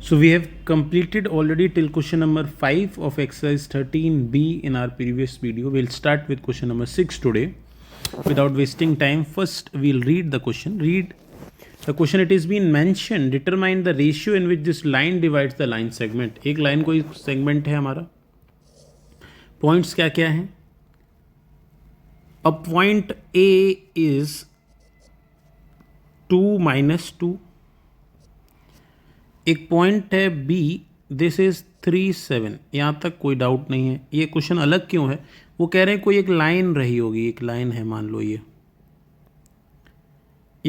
So we have completed already till question number 5 of exercise 13b in our previous video. We'll start with question number 6 today. Without wasting time, first we'll read the question. Read the question. It has been mentioned, determine the ratio in which this line divides the line segment. एक line कोई segment है हमारा, points क्या क्या हैं. अब point A is 2 minus 2. एक point है B, दिस इज 3 7. यहाँ तक कोई डाउट नहीं है. ये क्वेश्चन अलग क्यों है, वो कह रहे हैं कोई एक लाइन रही होगी, एक लाइन है मान लो ये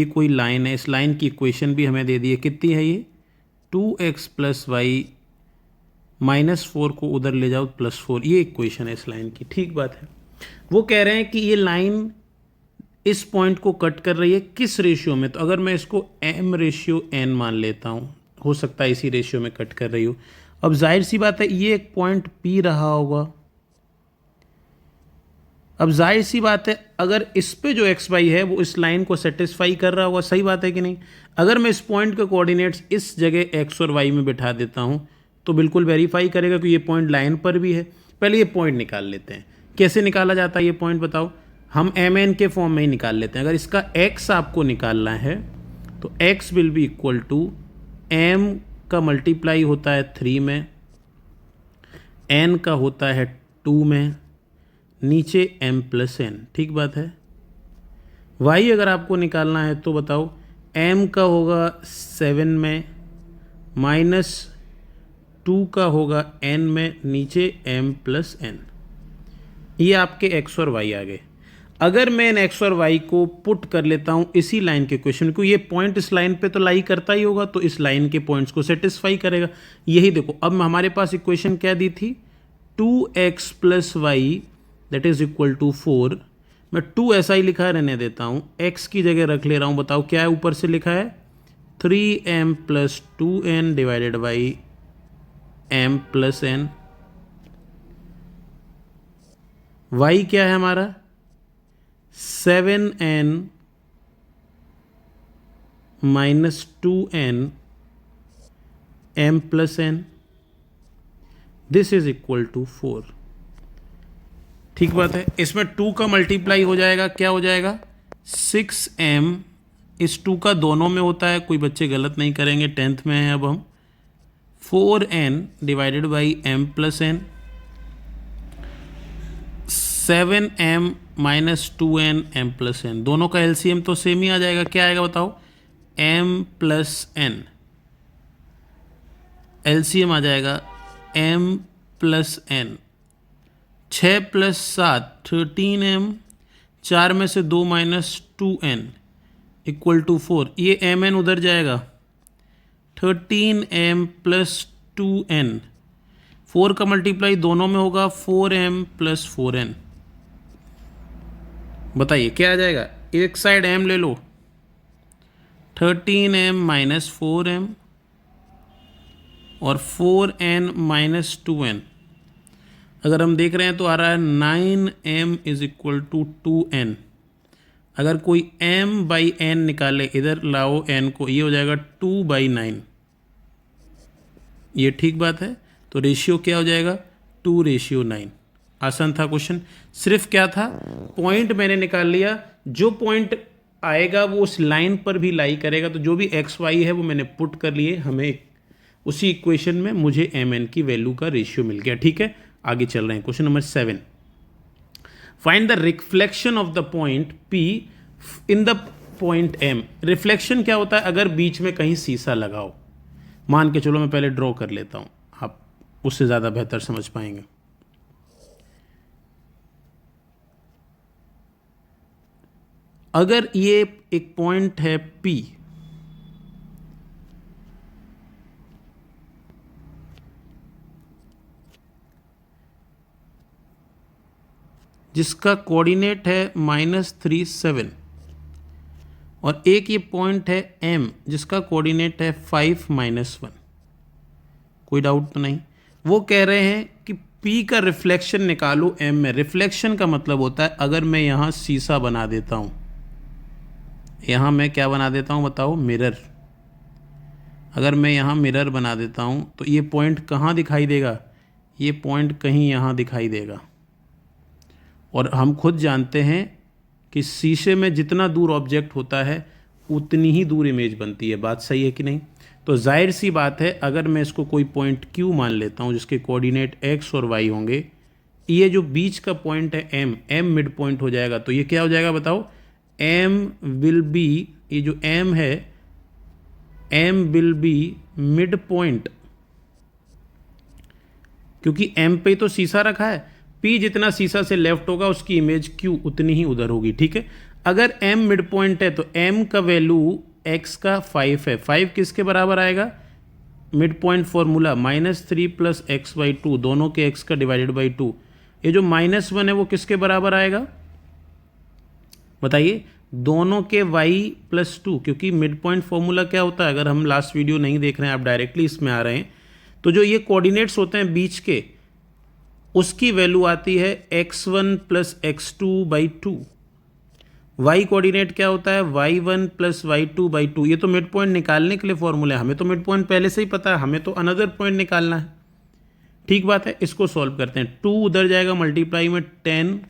कोई लाइन है. इस लाइन की इक्वेशन भी हमें दे दी है. कितनी है ये, 2x प्लस वाई -4 को उधर ले जाओ +4. ये इक्वेशन है इस लाइन की. ठीक बात है. वो कह रहे हैं कि ये लाइन इस पॉइंट को कट कर रही है किस रेशियो में. तो अगर मैं इसको m/n मान लेता हूँ, हो सकता है इसी रेशियो में कट कर रही हो. अब जाहिर सी बात है ये एक पॉइंट P रहा होगा. अब जाहिर सी बात है अगर इस पे जो एक्स वाई है वो इस लाइन को सेटिस्फाई कर रहा होगा. सही बात है कि नहीं. अगर मैं इस पॉइंट के कोऑर्डिनेट्स इस जगह एक्स और वाई में बिठा देता हूँ तो बिल्कुल वेरीफाई करेगा कि ये पॉइंट लाइन पर भी है. पहले ये पॉइंट निकाल लेते हैं. कैसे निकाला जाता है ये पॉइंट बताओ. हम mn के फॉर्म में ही निकाल लेते हैं. अगर इसका x आपको निकालना है तो x will be equal to m का मल्टीप्लाई होता है 3 में, n का होता है 2 में, नीचे m प्लस n. ठीक बात है. y अगर आपको निकालना है तो बताओ, m का होगा 7 में, -2 का होगा n में, नीचे m प्लस n. ये आपके x और y आ गए. अगर मैं इन x और y को पुट कर लेता हूँ इसी लाइन के क्वेश्चन को, ये पॉइंट इस लाइन पे तो लाई करता ही होगा, तो इस लाइन के पॉइंट्स को सेटिस्फाई करेगा. यही देखो, अब हमारे पास इक्वेशन क्या दी थी, 2x plus y that is equal to 4. मैं 2 ऐसा ही लिखा रहने देता हूँ, x की जगह रख ले रहा हूँ. बताओ क्या है ऊपर से लिखा है, 3m plus 2n divided by m plus n. y क्या है हमारा, 7n minus 2n m plus n. This is equal to 4. ठीक बात है. इसमें 2 का मल्टीप्लाई हो जाएगा, क्या हो जाएगा, 6m. इस 2 का दोनों में होता है, कोई बच्चे गलत नहीं करेंगे, 10th में है अब हम. 4n divided by m plus n. 7m minus 2n m plus n. दोनों का एलसीएम तो सेम ही आ जाएगा. क्या आएगा बताओ, m प्लस n. एलसीएम आ जाएगा m plus n. 6 plus 7 13m, 4 में से 2 माइनस 2n इक्वल टू 4. ये mn उधर जाएगा, 13m प्लस 2n. 4 का मल्टीप्लाई दोनों में होगा, 4m प्लस 4n. बताइए क्या आ जाएगा. एक साइड m ले लो, 13m माइनस 4m और 4n माइनस 2n. अगर हम देख रहे हैं तो आ रहा है 9m is equal to 2n. अगर कोई m बाई n निकाले, इधर लाओ n को, ये हो जाएगा 2/9. ये ठीक बात है. तो रेशियो क्या हो जाएगा, 2:9. आसान था क्वेश्चन. सिर्फ क्या था, पॉइंट मैंने निकाल लिया. जो पॉइंट आएगा वो उस लाइन पर भी लाई करेगा. तो जो भी एक्स वाई है वो मैंने पुट कर लिए. हमें उसी इक्वेशन में मुझे mn की वैल्यू का रेशियो मिल गया. ठीक है, आगे चल रहे हैं. Question number 7, find the reflection of the point P in the point M. Reflection क्या होता है, अगर बीच में कहीं शीशा लगाओ. मान के चलो मैं पहले ड्रॉ कर लेता हूँ, आप उससे ज़्यादा बेहतर समझ पाएंगे. अगर ये एक पॉइंट है P, जिसका कोऑर्डिनेट है -3 7, और एक ये पॉइंट है M जिसका कोऑर्डिनेट है 5 -1. कोई डाउट तो नहीं. वो कह रहे हैं कि P का रिफ्लेक्शन निकालो M में. रिफ्लेक्शन का मतलब होता है अगर मैं यहाँ शीशा बना देता हूँ, यहाँ मैं क्या बना देता हूँ बताओ, मिरर. अगर मैं यहाँ मिरर बना देता हूँ तो ये पॉइंट कहाँ दिखाई देगा, ये पॉइंट कहीं यहाँ दिखाई देगा। और हम खुद जानते हैं कि शीशे में जितना दूर ऑब्जेक्ट होता है उतनी ही दूर इमेज बनती है। बात सही है कि नहीं? तो जाहिर सी बात है, अगर मैं इसको कोई पॉइंट Q मान लेता हूँ जिसके कोऑर्डिनेट x और y होंगे, ये जो बीच का पॉइंट है m मिड पॉइंट हो जाएगा। तो ये क्या हो जाएगा बताओ? m विल बी, ये जो m है m will be mid point, क्योंकि m पे तो शीशा रखा है। p जितना शीशा से लेफ्ट होगा उसकी इमेज q उतनी ही उधर होगी। ठीक है, अगर m मिड पॉइंट है तो m का वैल्यू x का 5 है। 5 किसके बराबर आएगा? मिड पॉइंट फॉर्मूला -3 + x/2, दोनों के x का डिवाइडेड बाई 2। ये जो -1 है वो किसके बराबर आएगा बताइए? दोनों के y + 2, क्योंकि मिड पॉइंट फॉर्मूला क्या होता है, अगर हम लास्ट वीडियो नहीं देख रहे हैं, आप डायरेक्टली इसमें आ रहे हैं, तो जो ये कोऑर्डिनेट्स होते हैं बीच के, उसकी वैल्यू आती है x1 + x2/2। y कोऑर्डिनेट क्या होता है? y1 + y2/2। ये तो मिड पॉइंट निकालने के लिए फॉर्मूला है, हमें तो मिड पॉइंट पहले से ही पता है, हमें तो अनदर पॉइंट निकालना है। ठीक बात है, इसको सॉल्व करते हैं। 2 उधर जाएगा मल्टीप्लाई में 10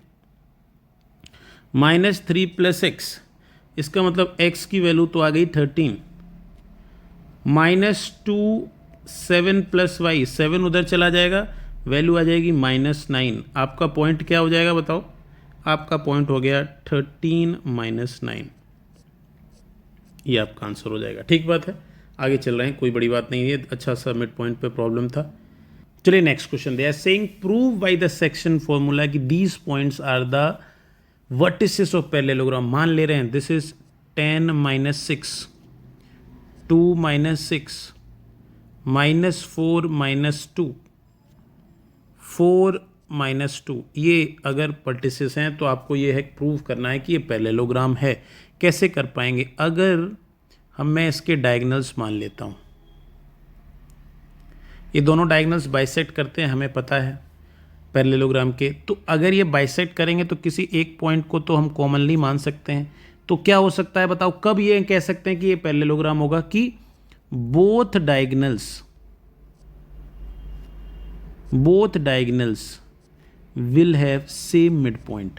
-3 + x, इसका मतलब x की वैल्यू तो आ गई 13, -2 7 + y, 7 उधर चला जाएगा, वैल्यू आ जाएगी -9। आपका पॉइंट क्या हो जाएगा बताओ? आपका पॉइंट हो गया 13 - 9, ये आपका आंसर हो जाएगा। ठीक बात है, आगे चल रहे हैं, कोई बड़ी बात नहीं है, अच्छा सा मिड पॉइंट पे प्रॉब्लम था। चलिए next question. They are saying prove by the section formula कि these points are the vertices of parallelogram. मान ले रहे हैं दिस इज 10 - 6, 2 - 6, -4 - 2, 4 - 2, ये अगर वर्टिसेस हैं तो आपको ये है प्रूव करना है कि ये पैरेललोग्राम है। कैसे कर पाएंगे? अगर मैं इसके डायगोनल्स मान लेता हूँ, ये दोनों डायगोनल्स बाइसेक्ट करते हैं, हमें पता है पैरेललोग्राम के। तो अगर ये बाइसेक्ट करेंगे तो किसी एक पॉइंट को तो हम कॉमनली मान सकते हैं। तो क्या हो सकता है बताओ? कब ये कह सकते हैं कि ये पैरेललोग्राम होगा? कि both diagonals will have same midpoint,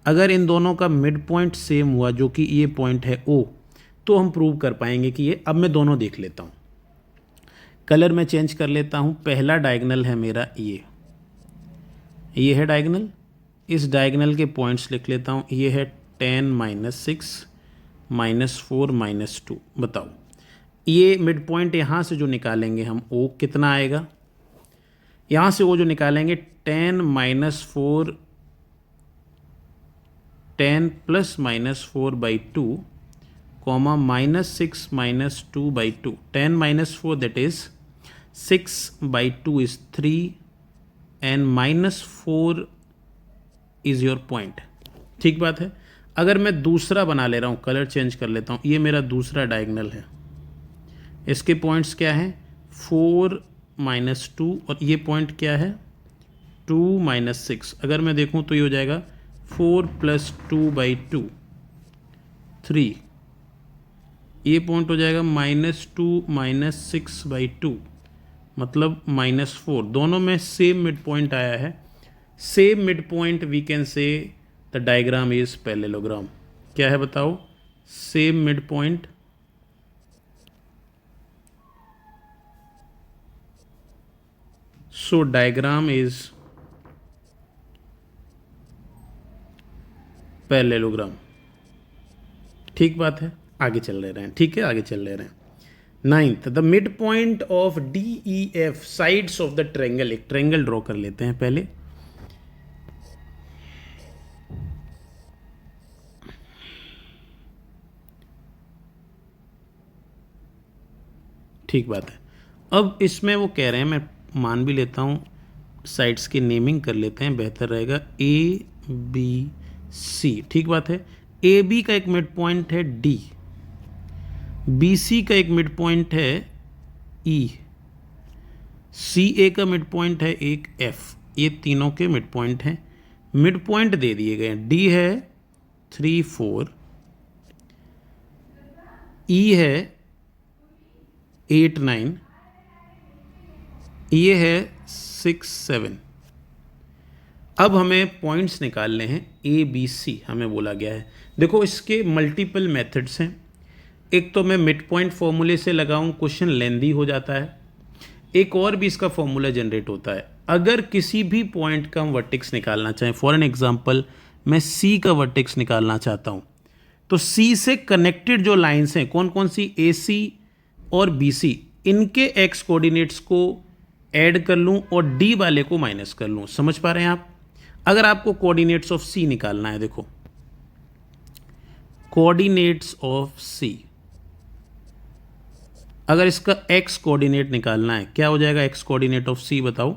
अगर इन दोनों का मिड पॉइंट सेम हुआ, जो कि ये पॉइंट है O, तो हम प्रूव कर पाएंगे कि ये। अब मैं दोनों देख लेता हूँ, कलर मैं चेंज कर लेता हूँ। पहला डायगोनल है मेरा ये है डायगोनल, इस डायगोनल के पॉइंट्स लिख लेता हूँ। ये है 10 - 6, -4 - 2। बताओ ये मिड पॉइंट यहाँ से जो निकालेंगे हम O, कितना आएगा? यहाँ से O जो निकालेंगे 10 - 4, 10 + -4/2, -6 - 2/2, 10 - 4 that is 6/2 is 3 and -4 is your point. ठीक बात है। अगर मैं दूसरा बना ले रहा हूँ, कलर चेंज कर लेता हूँ, ये मेरा दूसरा डायगोनल है, इसके पॉइंट्स क्या हैं? 4 - 2, और ये पॉइंट क्या है? 2 - 6। अगर मैं देखूं तो ये हो जाएगा 4 + 2/2, 3। ये पॉइंट हो जाएगा -2 - 6/2, मतलब -4। दोनों में सेम मिड पॉइंट आया है। Same mid point we can say the diagram is parallelogram. क्या है बताओ? Same mid point, so diagram is parallelogram. ठीक बात है, आगे चल रहे हैं। ठीक है, आगे चल रहे हैं। 9th, the mid point of DEF sides of the triangle. एक ट्रायंगल ड्रॉ कर लेते हैं पहले। ठीक बात है। अब इसमें वो कह रहे हैं, मैं मान भी लेता हूँ, साइड्स की नेमिंग कर लेते हैं, बेहतर रहेगा। ABC। ठीक बात है। AB का एक मिड पॉइंट है D, BC का एक मिड पॉइंट है E, CA का मिड पॉइंट है एक F। ये तीनों के मिड पॉइंट हैं। मिड पॉइंट दे दिए गए हैं। D है 3 4, ई है 8 9, ये है 6 7। अब हमें पॉइंट्स निकालने हैं ए बी सी, हमें बोला गया है। देखो इसके मल्टीपल मेथड्स हैं। एक तो मैं मिड पॉइंट फॉर्मूले से लगाऊं, क्वेश्चन लेंदी हो जाता है। एक और भी इसका फॉर्मूला जनरेट होता है। अगर किसी भी पॉइंट का हम वर्टेक्स निकालना चाहें, फॉर एन एग्जांपल मैं सी का वर्टेक्स निकालना चाहता हूं, तो सी से कनेक्टेड जो लाइंस हैं कौन कौन सी, ए सी और बी सी, इनके एक्स कोऑर्डिनेट्स को ऐड कर लूं और डी वाले को माइनस कर लूं। समझ पा रहे हैं आप? अगर आपको कोऑर्डिनेट्स ऑफ सी निकालना है, देखो कोऑर्डिनेट्स ऑफ सी, अगर इसका एक्स कोऑर्डिनेट निकालना है, क्या हो जाएगा एक्स कोऑर्डिनेट ऑफ सी, बताओ।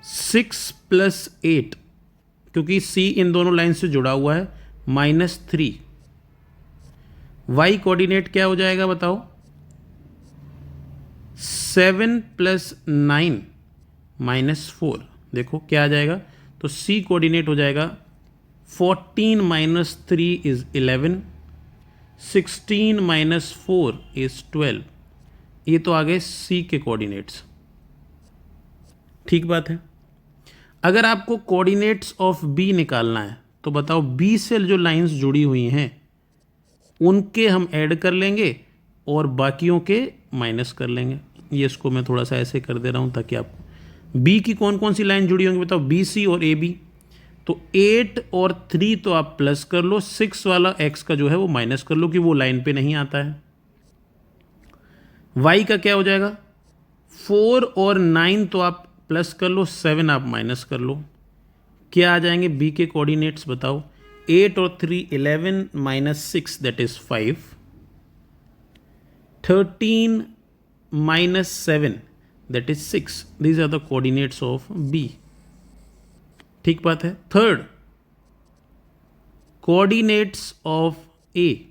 सिक्स प्लस 8, क्योंकि सी इन दोनों लाइन से जुड़ा हुआ है, -3। वाई कोऑर्डिनेट क्या हो जाएगा बताओ, 7 प्लस 9 -4। देखो क्या आ जाएगा, तो सी कोऑर्डिनेट हो जाएगा 14 - 3 इज 11, 16 - 4 इज 12। ये तो आ गए सी के कोऑर्डिनेट्स। ठीक बात है। अगर आपको कोऑर्डिनेट्स ऑफ बी निकालना है, तो बताओ बी से जो लाइंस जुड़ी हुई हैं उनके हम ऐड कर लेंगे और बाकियों के माइनस कर लेंगे। ये इसको मैं थोड़ा सा ऐसे कर दे रहा हूँ ताकि आपको बी की कौन कौन सी लाइन जुड़ी होंगी बताओ, बी सी और ए बी। तो 8 और 3 तो आप प्लस कर लो, 6 वाला एक्स का जो है वो माइनस कर लो कि वो लाइन पे नहीं आता है। वाई का क्या हो जाएगा, 4 और 9 तो आप प्लस कर लो, 7 आप माइनस कर लो। क्या आ जाएंगे बी के कोऑर्डिनेट्स बताओ, 8 और 3 11 - 6 that is 5, 13 - 7 that is 6। These are the coordinates of B. ठीक बात है। Third, coordinates of A.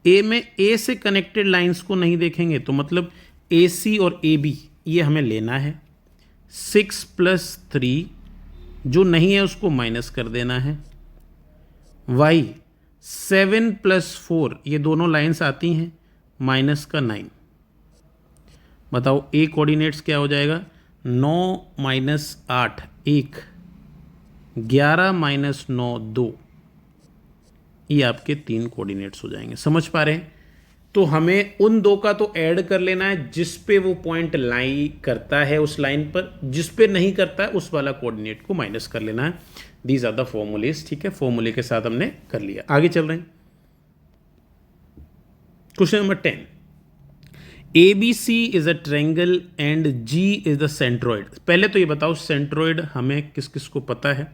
A में ए से कनेक्टेड लाइंस को नहीं देखेंगे, तो मतलब ए सी और ए बी ये हमें लेना है। 6 + 3 जो नहीं है उसको माइनस कर देना है। वाई 7 + 4 ये दोनों लाइंस आती हैं, माइनस का 9। बताओ ए कोऑर्डिनेट्स क्या हो जाएगा, 9 - 8 1, 11 - 9 2। ये आपके 3 कोऑर्डिनेट्स हो जाएंगे। समझ पा रहे हैं? तो हमें उन दो का तो ऐड कर लेना है जिस पे वो पॉइंट लाई करता है उस लाइन पर, जिस पे नहीं करता है उस वाला कोऑर्डिनेट को माइनस कर लेना है। These are the formulae. ठीक है, फॉर्मूले के साथ हमने कर लिया। आगे चल रहे हैं। Question number 10, ABC is a triangle and G is the centroid. पहले तो ये बताओ सेंट्रोइड हमें किस किस को पता है।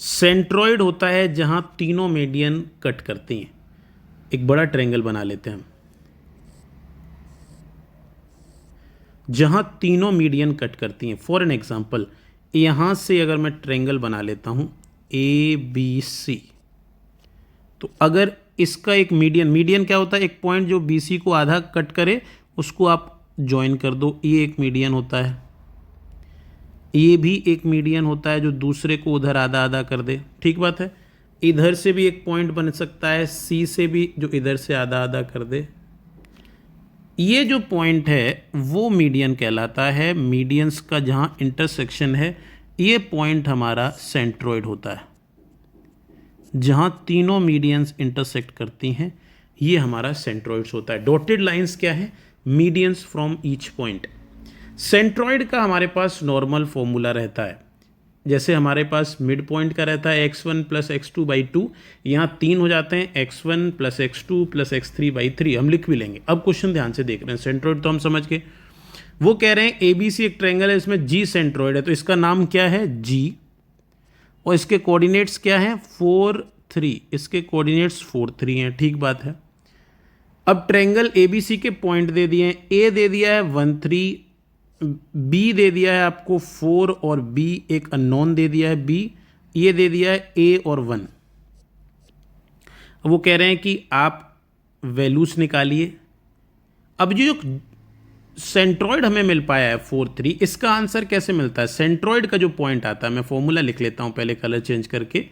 सेंट्रोइड होता है जहां तीनों मीडियन कट करती हैं। एक बड़ा ट्रायंगल बना लेते हैं हम, जहां तीनों मीडियन कट करती हैं। फॉर एन एग्जांपल यहां से अगर मैं ट्रायंगल बना लेता हूं ABC, तो अगर इसका एक मीडियन क्या होता है, एक पॉइंट जो BC को आधा कट करे उसको आप ज्वाइन कर दो, ये एक मीडियन होता है। ये भी एक मीडियन होता है जो दूसरे को उधर आधा आधा कर दे। ठीक बात है। इधर से भी एक पॉइंट बन सकता है C से भी जो इधर से आधा आधा कर दे। ये जो पॉइंट है वो मीडियन कहलाता है। मीडियंस का जहां इंटरसेक्शन है ये पॉइंट हमारा सेंट्रोइड होता है। जहां तीनों मीडियंस इंटरसेक्ट करती हैं ये हमारा सेंट्रोइड्स होता है। डॉटेड लाइंस क्या है, medians from each point. Centroid का हमारे पास नॉर्मल फॉर्मूला रहता है, जैसे हमारे पास मिड पॉइंट का रहता है x1 + x2/2, यहाँ 3 हो जाते हैं, x1 + x2 + x3/3। हम लिख भी लेंगे। अब क्वेश्चन ध्यान से देख रहे हैं। सेंट्रोइड तो हम समझ गए। वो कह रहे हैं ABC एक ट्रायंगल है, इसमें G सेंट्रोइड है, तो इसका नाम क्या है, G, और इसके कोऑर्डिनेट्स क्या हैं, 4 3। इसके कोऑर्डिनेट्स 4 3 हैं। ठीक बात है। अब ट्रायंगल ABC के पॉइंट दे दिए हैं, A दे दिया है 1 3, B दे दिया है आपको 4 और B एक अननोन दे दिया है B, ये दे दिया है A और 1। वो कह रहे हैं कि आप वैल्यूज निकालिए। अब जो सेंट्रॉइड हमें मिल पाया है 4 3। इसका आंसर कैसे मिलता है? सेंट्रॉइड का जो पॉइंट आता है, मैं फॉर्मूला लिख लेता हूं पहले कलर चेंज करके।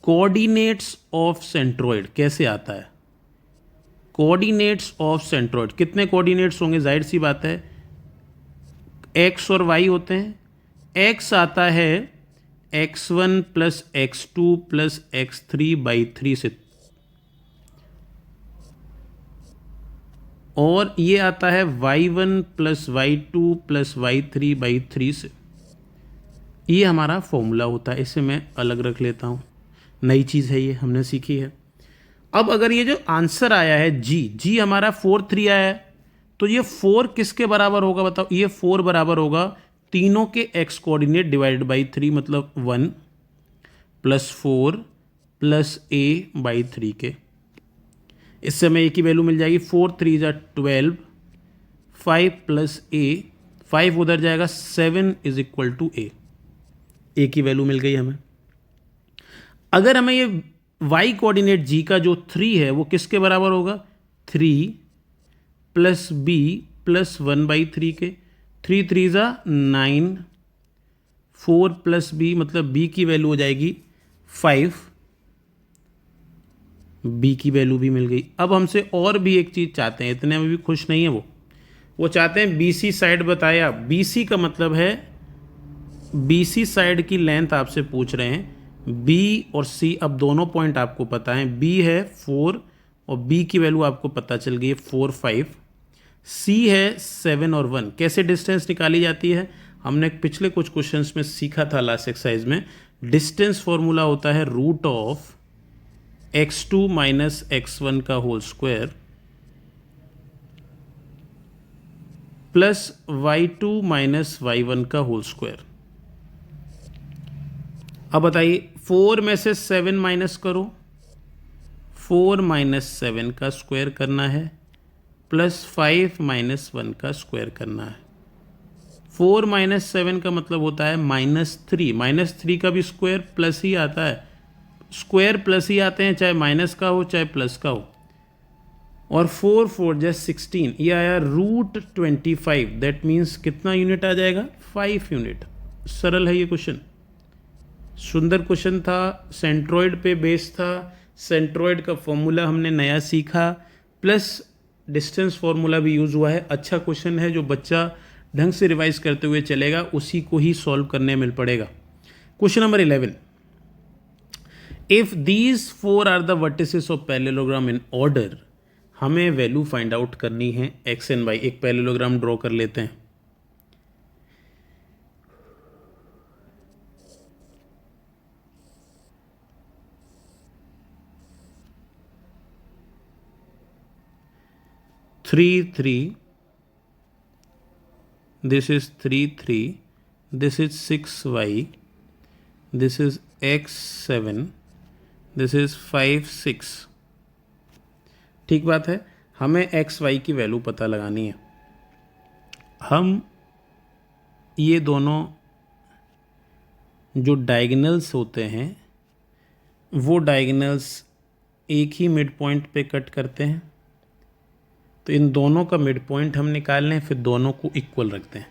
कोऑर्डिनेट्स ऑफ सेंट्रॉइड कैसे आता है? कोऑर्डिनेट्स ऑफ सेंट्रॉइड, कितने कोऑर्डिनेट्स होंगे? जाहिर सी बात है एक्स और वाई होते हैं। एक्स आता है x1 plus x2 plus x3/3 से, और ये आता है y1 plus y2 plus y3/3 से। ये हमारा फॉर्मूला होता है। इसे मैं अलग रख लेता हूँ, नई चीज़ है ये, हमने सीखी है। अब अगर ये जो आंसर आया है जी हमारा 4 3 आया है, तो ये 4 किसके बराबर होगा बताओ? ये 4 बराबर होगा तीनों के x कोऑर्डिनेट डिवाइडेड बाई 3, मतलब 1 प्लस 4 प्लस a/3 के। इससे हमें a की वैल्यू मिल जाएगी 4 3 = 12, 5 प्लस a, 5 उधर जाएगा, 7 = a की वैल्यू मिल गई हमें। अगर हमें ये y कोऑर्डिनेट g का जो 3 है वो किसके बराबर होगा? 3 प्लस b प्लस 1/3 के। 3 3 = 9, 4 प्लस b, मतलब b की वैल्यू हो जाएगी 5, b की वैल्यू भी मिल गई। अब हमसे और भी एक चीज़ चाहते हैं, इतने में भी खुश नहीं है वो चाहते हैं BC साइड बताया। BC का मतलब है, BC साइड की लेंथ आपसे पूछ रहे हैं। B और C, अब दोनों पॉइंट आपको पता है। B है 4 और B की वैल्यू आपको पता चल गई है 4 5। C है 7 और 1। कैसे डिस्टेंस निकाली जाती है? हमने पिछले कुछ क्वेश्चंस में सीखा था, लास्ट एक्सरसाइज में। डिस्टेंस फॉर्मूला होता है root of x2 minus x1 का whole square plus y2 minus y1 का होल स्क्वायर। अब बताइए, 4 में से 7 माइनस करो, 4 माइनस 7 का स्क्वायर करना है, प्लस 5 माइनस 1 का स्क्वायर करना है। 4 माइनस 7 का मतलब होता है -3। -3 का भी स्क्वायर प्लस ही आता है, स्क्वायर प्लस ही आते हैं, चाहे माइनस का हो चाहे प्लस का हो। और 4 4 = 16, ये आया √25। दैट मीन्स कितना यूनिट आ जाएगा? 5 यूनिट। सरल है ये क्वेश्चन, सुंदर क्वेश्चन था, सेंट्रॉइड पे बेस्ड था। सेंट्रॉइड का फॉर्मूला हमने नया सीखा, प्लस डिस्टेंस फॉर्मूला भी यूज़ हुआ है। अच्छा क्वेश्चन है, जो बच्चा ढंग से रिवाइज करते हुए चलेगा उसी को ही सॉल्व करने मिल पड़ेगा। Question number 11, if these 4 are the vertices of parallelogram in order, हमें वैल्यू फाइंड आउट करनी है x एंड y। एक पैरेललोग्राम ड्रॉ कर लेते हैं। Three 3, this is 3 3, this is 6y, this is x 7, this is 5 6। ठीक बात है, हमें एक्स वाई की वैल्यू पता लगानी है। हम ये दोनों जो डायगोनल्स होते हैं वो डायगोनल्स एक ही मिड पॉइंट पे कट करते हैं, तो इन दोनों का मिड पॉइंट हम निकाल लें, फिर दोनों को इक्वल रखते हैं।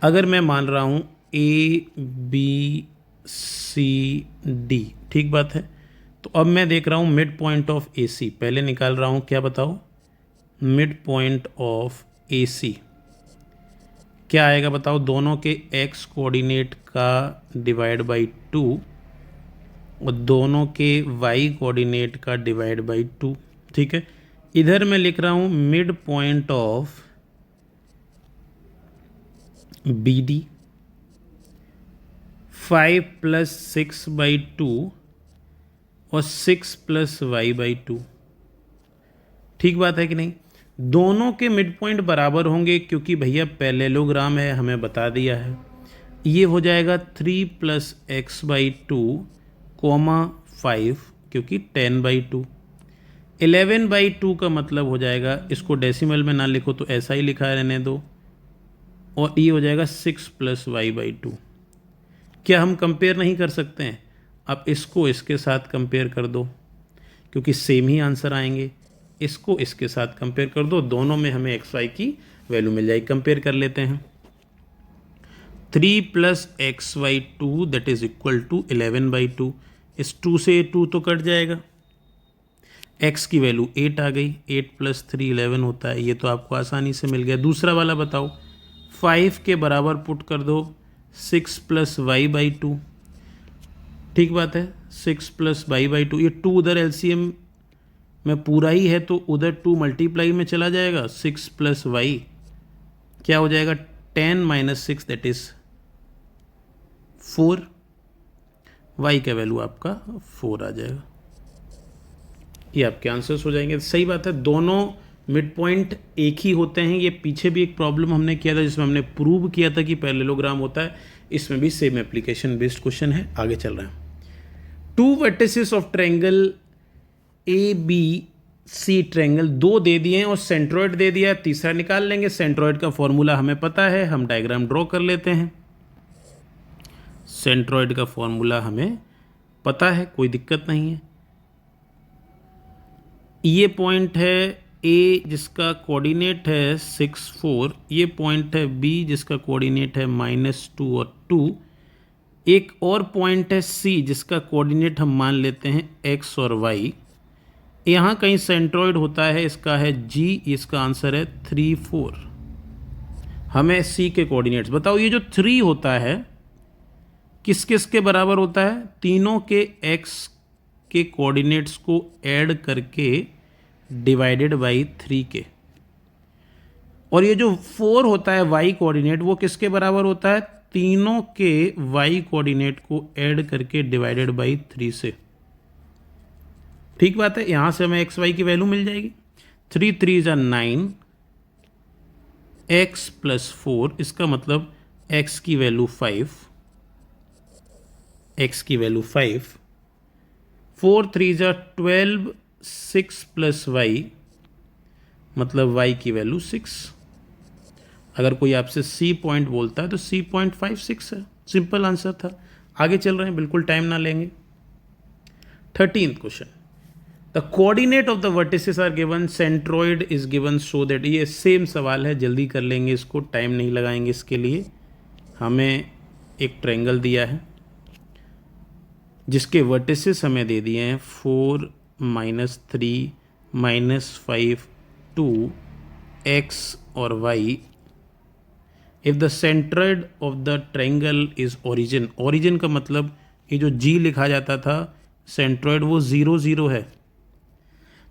अगर मैं मान रहा हूँ ABCD, ठीक बात है, तो अब मैं देख रहा हूँ मिड पॉइंट ऑफ AC। पहले निकाल रहा हूँ, क्या बताओ? मिड पॉइंट ऑफ AC क्या आएगा बताओ? दोनों के x कोऑर्डिनेट का डिवाइड बाई 2 और दोनों के y कोऑर्डिनेट का डिवाइड बाई 2। ठीक है, इधर मैं लिख रहा हूँ मिड पॉइंट ऑफ BD 5 + 6/2 और 6 + y/2। ठीक बात है कि नहीं? दोनों के मिड पॉइंट बराबर होंगे क्योंकि भैया पैरेललोग्राम है, हमें बता दिया है। ये हो जाएगा 3 + x/2, 5, क्योंकि 10/2। 11/2 का मतलब हो जाएगा, इसको डेसिमल में ना लिखो तो ऐसा ही लिखा रहने दो, और ये हो जाएगा 6 + y/2। क्या हम कंपेयर नहीं कर सकते हैं? अब इसको इसके साथ कंपेयर कर दो क्योंकि सेम ही आंसर आएंगे। इसको इसके साथ कंपेयर कर दो, दोनों में हमें एक्स वाई की वैल्यू मिल जाएगी। कंपेयर कर लेते हैं। 3 plus x y 2 that is equal to 11/2। इस 2 से 2 तो कट जाएगा। x की वैल्यू 8 आ गई। 8 प्लस 3 11 होता है। ये तो आपको आसानी से मिल गया। दूसरा वाला बताओ। 5 के बराबर पुट कर दो 6 प्लस y/2। ठीक बात है। 6 प्लस y/2, ये 2 उधर एलसीएम में पूरा ही है तो उधर 2 मल्टीप्लाई में चला जाएगा। 6 प्लस y क्या हो जाएगा? 10 माइनस 6 दैट इज 4। y का वैल्यू आपका 4 आ जाएगा। ये आपके आंसर्स हो जाएंगे। सही बात है, दोनों मिड पॉइंट एक ही होते हैं। ये पीछे भी एक प्रॉब्लम हमने किया था जिसमें हमने प्रूव किया था कि पैरेललोग्राम होता है। इसमें भी सेम एप्लीकेशन बेस्ड क्वेश्चन है। आगे चल रहे हैं। 2 vertices of triangle A B C triangle 2 दे दिए हैं और सेंट्रोइड दे दिया है। तीसरा निकाल लेंगे। सेंट्रोइड का फॉर्मूला हमें पता है, हम डायग्राम ड्रॉ कर लेते हैं। सेंट्रोइड का फॉर्मूला हमें पता है, कोई दिक्कत नहीं है। ये पॉइंट है ए जिसका कोऑर्डिनेट है 6 4। ये पॉइंट है बी जिसका कोऑर्डिनेट है -2 और 2। एक और पॉइंट है सी जिसका कोऑर्डिनेट हम मान लेते हैं x और y। यहाँ कहीं सेंट्रोइड होता है, इसका है g, इसका आंसर है 3 4। हमें c के कोऑर्डिनेट्स बताओ। ये जो 3 होता है किस किस के बराबर होता है? तीनों के x के कोऑर्डिनेट्स को ऐड करके डिवाइडेड बाई 3 के। और ये जो 4 होता है y कोऑर्डिनेट, वो किसके बराबर होता है? तीनों के y कोऑर्डिनेट को ऐड करके डिवाइडेड बाई 3 से। ठीक बात है, यहां से हमें x y की वैल्यू मिल जाएगी। 3 3 = 9, x प्लस 4, इसका मतलब x की वैल्यू 5, x की वैल्यू 5। 4 3 = 12, 6 प्लस y मतलब y की वैल्यू 6। अगर कोई आपसे C पॉइंट बोलता है तो C पॉइंट 5 6 है। सिंपल आंसर था। आगे चल रहे हैं, बिल्कुल टाइम ना लेंगे। 13th question. The coordinate of the vertices are given, centroid is given so that. ये सेम सवाल है, जल्दी कर लेंगे इसको, टाइम नहीं लगाएंगे इसके लिए। हमें एक ट्रायंगल दिया है जिसके वर्टिसेस हमें दे दिए हैं 4 -3 -5 2 x और y। If the centroid of the triangle is origin, origin का मतलब ये जो g लिखा जाता था सेंट्रोइड वो 0 0 है।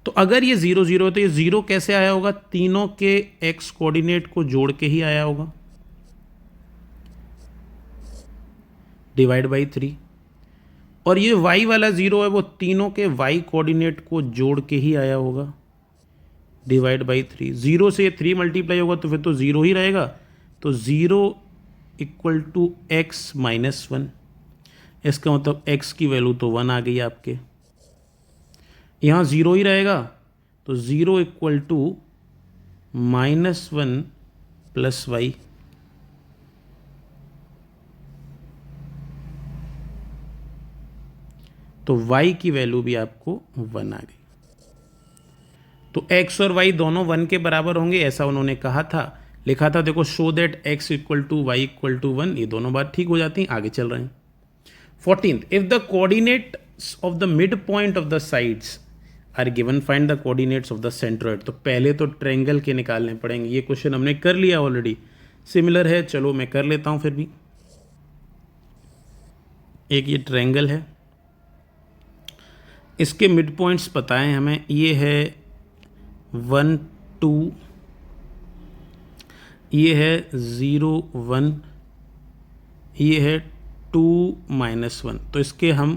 तो अगर ये 0 0 है तो ये 0 कैसे आया होगा? तीनों के x कोऑर्डिनेट को जोड़ के ही आया होगा, डिवाइड बाई 3। और ये y वाला 0 है, वो तीनों के y कोऑर्डिनेट को जोड़ के ही आया होगा, डिवाइड बाई 3। 0 से 3 मल्टीप्लाई होगा तो फिर तो 0 ही रहेगा। तो 0 = x - 1। इसका मतलब x की वैल्यू तो 1 आ गई आपके। यहाँ 0 ही रहेगा तो 0 = -1 प्लस y। तो y की वैल्यू भी आपको 1 आ गई। तो x और y दोनों 1 के बराबर होंगे, ऐसा उन्होंने कहा था, लिखा था। देखो, शो दैट x = y = 1। ये दोनों बात ठीक हो जाती हैं। आगे चल रहे हैं। 14th, if the coordinates of the mid point of the sides are given, find the coordinates of the centroid. तो पहले तो ट्रायंगल के निकालने पड़ेंगे। ये क्वेश्चन हमने कर लिया ऑलरेडी, सिमिलर है। चलो मैं कर लेता हूं फिर भी। एक ये ट्रायंगल है, इसके मिड पॉइंट्स पता है हमें। ये है 1 2, ये है 0 1, ये है 2 -1। तो इसके हम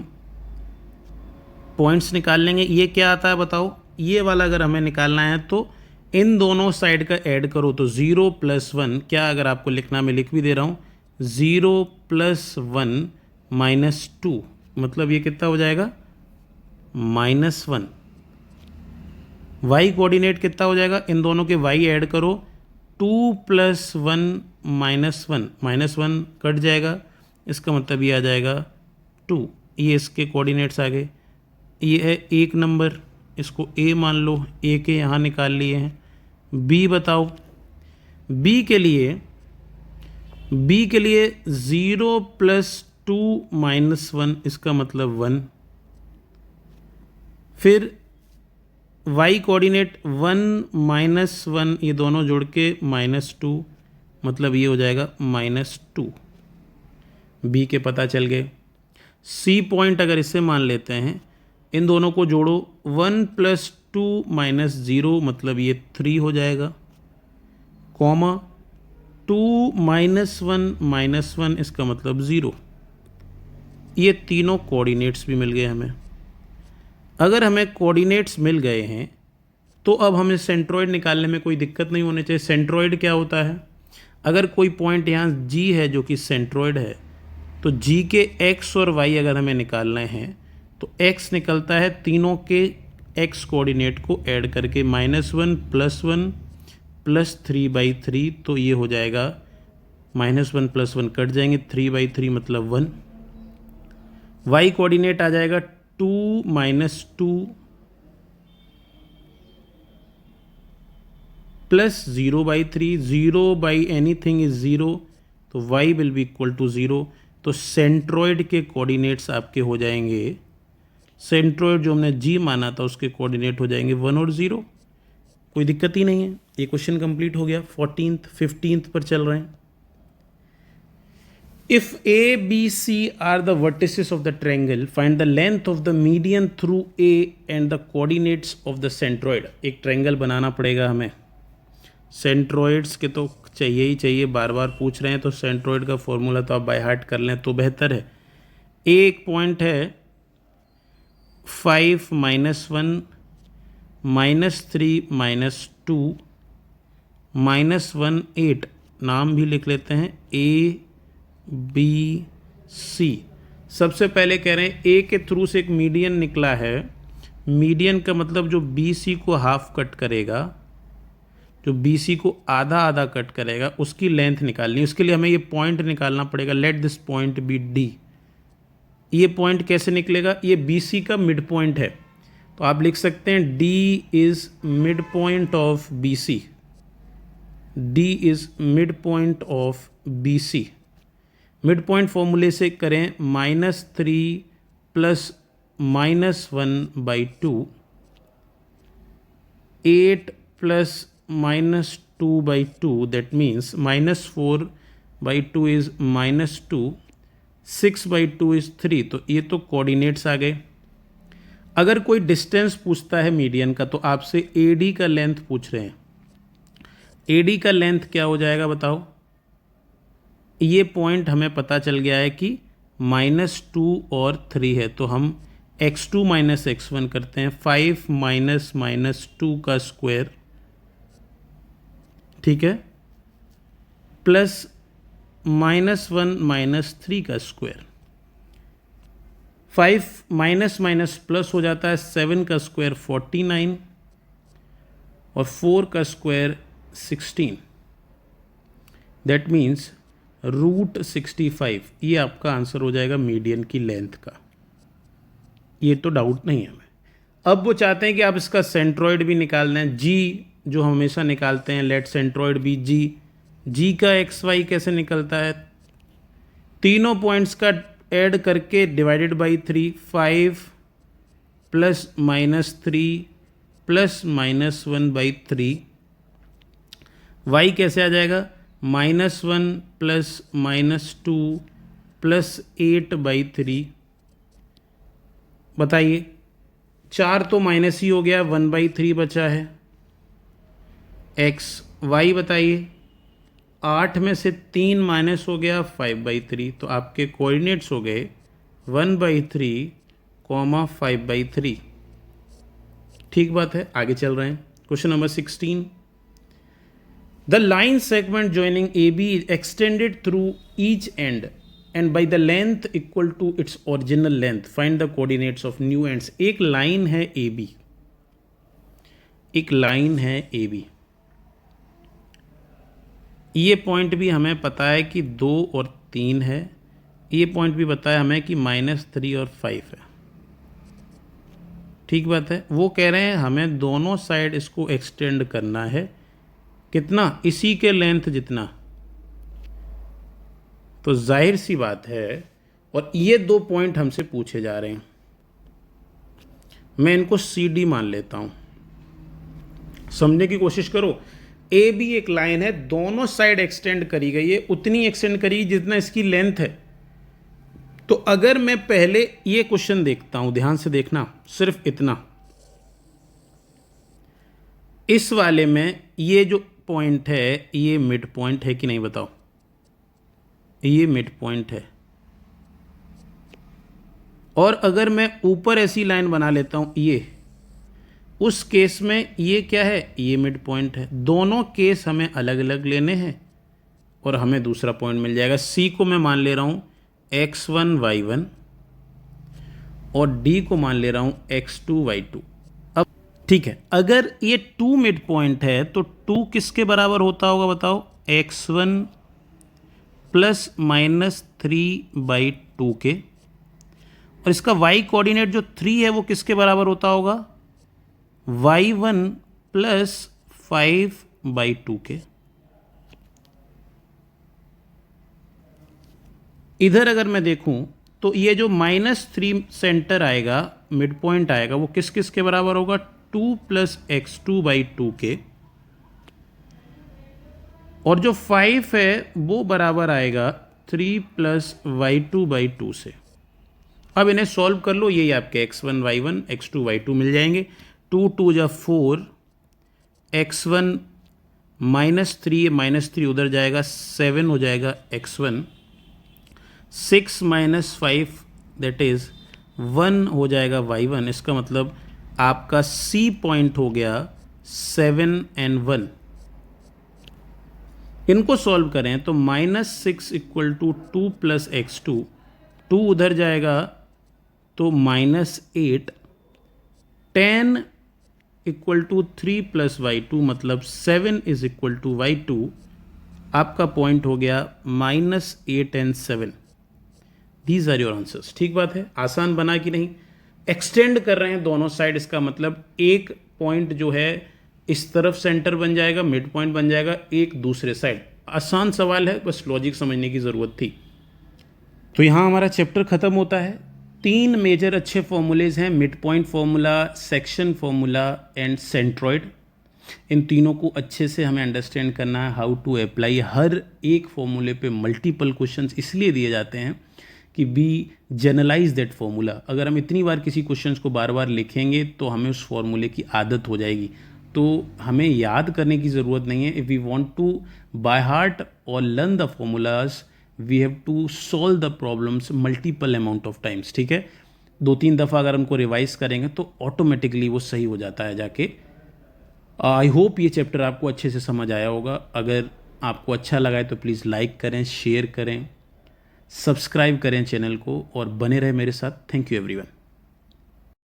पॉइंट्स निकाल लेंगे। ये क्या आता है बताओ? ये वाला अगर हमें निकालना है तो इन दोनों साइड का ऐड करो तो 0 + 1, क्या अगर आपको लिखना, मैं लिख भी दे रहा हूँ, 0 + 1 - 2, मतलब ये कितना हो जाएगा? -1। y कोऑर्डिनेट कितना हो जाएगा? इन दोनों के y ऐड करो, 2 + 1 -1, -1 कट जाएगा, इसका मतलब ये आ जाएगा 2। ये इसके कोऑर्डिनेट्स आ गए। ये है 1 नंबर, इसको a मान लो, a के यहाँ निकाल लिए हैं। b बताओ, बी के लिए 0 + 2 - 1, इसका मतलब 1। फिर y कोऑर्डिनेट 1 - 1, ये दोनों जोड़ के -2, मतलब ये हो जाएगा -2। बी के पता चल गए। सी पॉइंट अगर इसे मान लेते हैं, इन दोनों को जोड़ो, 1 + 2 - 0, मतलब ये 3 हो जाएगा, कॉमा 2 - 1 - 1, इसका मतलब 0। ये तीनों कोऑर्डिनेट्स भी मिल गए हमें। अगर हमें कोऑर्डिनेट्स मिल गए हैं तो अब हमें सेंट्रॉइड निकालने में कोई दिक्कत नहीं होनी चाहिए। सेंट्रॉइड क्या होता है? अगर कोई पॉइंट यहाँ G है जो कि सेंट्रॉइड है, तो G के x और y अगर हमें निकालने हैं तो x निकलता है तीनों के x कोऑर्डिनेट को ऐड करके -1 + 1 + 3/3, तो ये हो जाएगा -1 + 1 कट जाएंगे, 3/3 मतलब 1। y कोऑर्डिनेट आ जाएगा 2 - 2 प्लस 0/3, 0/anything इज 0, तो y will be equal to 0। तो सेंट्रॉइड के कोऑर्डिनेट्स आपके हो जाएंगे, सेंट्रॉइड जो हमने G माना था उसके कोऑर्डिनेट हो जाएंगे 1 और 0। कोई दिक्कत ही नहीं है। ये क्वेश्चन कंप्लीट हो गया। 15th पर चल रहे हैं। If A, B, C are the vertices of the triangle, find the length of the median through A and the coordinates of the centroid। एक ट्रायंगल बनाना पड़ेगा हमें। सेंट्रॉइड्स के तो चाहिए ही चाहिए, बार बार पूछ रहे हैं, तो सेंट्रॉइड का फॉर्मूला तो आप बाय हार्ट कर लें तो बेहतर है। एक पॉइंट है 5 - 1 -3 -2 -1 8, नाम भी लिख लेते हैं A B C। सबसे पहले कह रहे हैं A के थ्रू से एक मीडियन निकला है। मीडियन का मतलब जो BC को हाफ कट करेगा, जो BC को आधा आधा कट करेगा, उसकी लेंथ निकालनी है। उसके लिए हमें ये पॉइंट निकालना पड़ेगा। Let this point be D। ये पॉइंट कैसे निकलेगा? ये BC का मिड पॉइंट है, तो आप लिख सकते हैं D is mid point of BC। D is mid point of BC। Mid point फॉर्मूले से करें -3 + -1/2, 8 + -2/2, that means -4/2 is -2, 6/2 is 3। तो ये तो कोऑर्डिनेट्स आ गए। अगर कोई डिस्टेंस पूछता है मीडियन का, तो आपसे AD का लेंथ पूछ रहे हैं। AD का लेंथ क्या हो जाएगा बताओ? ये पॉइंट हमें पता चल गया है कि -2 और 3 है, तो हम x2 - x1 करते हैं। 5 - -2 का स्क्वायर, ठीक है, प्लस -1 - 3 का स्क्वायर। 5 माइनस प्लस हो जाता है, 7 का स्क्वायर 49 और 4 का स्क्वायर 16। That means √65। ये आपका आंसर हो जाएगा मीडियन की लेंथ का। ये तो डाउट नहीं है हमें। अब वो चाहते हैं कि आप इसका सेंट्रॉइड भी निकाल दें। G जो हम हमेशा निकालते हैं, लेट सेंट्रॉइड भी G का XY कैसे निकलता है? तीनों पॉइंट्स का ऐड करके डिवाइडेड बाई 3, 5 + -3 + -1/3। y कैसे आ जाएगा? -1 + -2 + 8/3। बताइए, 4 तो माइनस ही हो गया, 1/3 बचा है। y बताइए, 8 में से 3 माइनस हो गया, 5/3। तो आपके कोऑर्डिनेट्स हो गए 1/3, 5/3। ठीक बात है, आगे चल रहे हैं। Question number 16। The line segment joining AB is extended through each end and by the length equal to its original length. Find the coordinates of new ends. एक लाइन है AB, एक लाइन है AB। ये point भी हमें पता है कि 2 और 3 है। ये पॉइंट भी पता है हमें कि -3 और 5 है। ठीक बात है। वो कह रहे हैं हमें दोनों साइड इसको एक्सटेंड करना है कितना, इसी के लेंथ जितना। तो जाहिर सी बात है, और ये 2 पॉइंट हमसे पूछे जा रहे हैं, मैं इनको सी डी मान लेता हूं। समझने की कोशिश करो, ए बी एक लाइन है, दोनों साइड एक्सटेंड करी गई है, उतनी एक्सटेंड करी जितना इसकी लेंथ है। तो अगर मैं पहले ये क्वेश्चन देखता हूं, ध्यान से देखना, सिर्फ इतना, इस वाले में ये जो पॉइंट है ये मिड पॉइंट है कि नहीं बताओ, ये मिड पॉइंट है। और अगर मैं ऊपर ऐसी लाइन बना लेता हूं ये, उस केस में ये क्या है, ये मिड पॉइंट है। दोनों केस हमें अलग अलग लेने हैं और हमें दूसरा पॉइंट मिल जाएगा। सी को मैं मान ले रहा हूं x1 y1 और डी को मान ले रहा हूं x2 y2। अब ठीक है, अगर ये 2 मिड पॉइंट है तो 2 किसके बराबर होता होगा बताओ, x1 प्लस माइनस 3/2 के। और इसका y कोऑर्डिनेट जो 3 है वो किसके बराबर होता होगा, y1 प्लस 5/2 के। इधर अगर मैं देखूं तो ये जो -3 सेंटर आएगा, मिड पॉइंट आएगा, वो किस किस के बराबर होगा, 2 प्लस x2/2 के। और जो 5 है वो बराबर आएगा 3 प्लस y2/2 से। अब इन्हें सॉल्व कर लो, यही आपके x1 y1 x2 y2 मिल जाएंगे। 2 2 जा 4, x1 -3 -3 उधर जाएगा, 7 हो जाएगा x1, 6 माइनस 5 दैट इज 1 हो जाएगा y1। इसका मतलब आपका C पॉइंट हो गया 7 and 1। इनको सॉल्व करें तो -6 इक्वल टू 2 प्लस x2, 2 उधर जाएगा तो -8, 10 इक्वल टू 3 प्लस y2 मतलब 7 इज इक्वल टू y2। आपका पॉइंट हो गया -8 and 7। These are your answers. ठीक बात है, आसान बना कि नहीं। एक्सटेंड कर रहे हैं दोनों साइड, इसका मतलब एक पॉइंट जो है इस तरफ सेंटर बन जाएगा, मिड पॉइंट बन जाएगा, एक दूसरे साइड। आसान सवाल है, बस लॉजिक समझने की ज़रूरत थी। तो यहाँ हमारा चैप्टर ख़त्म होता है। 3 मेजर अच्छे फॉर्मूलेज हैं, mid point formula, section formula and centroid. इन तीनों को अच्छे से हमें अंडरस्टैंड करना है, हाउ टू अप्लाई। हर एक फॉर्मूले पे मल्टीपल क्वेश्चंस इसलिए दिए जाते हैं कि बी जनरलाइज दैट फॉर्मूला। अगर हम इतनी बार किसी क्वेश्चंस को बार बार लिखेंगे तो हमें उस फॉर्मूले की आदत हो जाएगी, तो हमें याद करने की ज़रूरत नहीं है। If we want to by heart और learn the formulas, we have to solve the problems multiple amount of times. ठीक है, 2-3 दफ़ा अगर हमको रिवाइज करेंगे तो ऑटोमेटिकली वो सही हो जाता है जाके। आई होप ये चैप्टर आपको अच्छे से समझ आया होगा। अगर आपको अच्छा लगा है तो प्लीज़ लाइक करें, शेयर करें, सब्सक्राइब करें चैनल को और बने रहे मेरे साथ। Thank you everyone.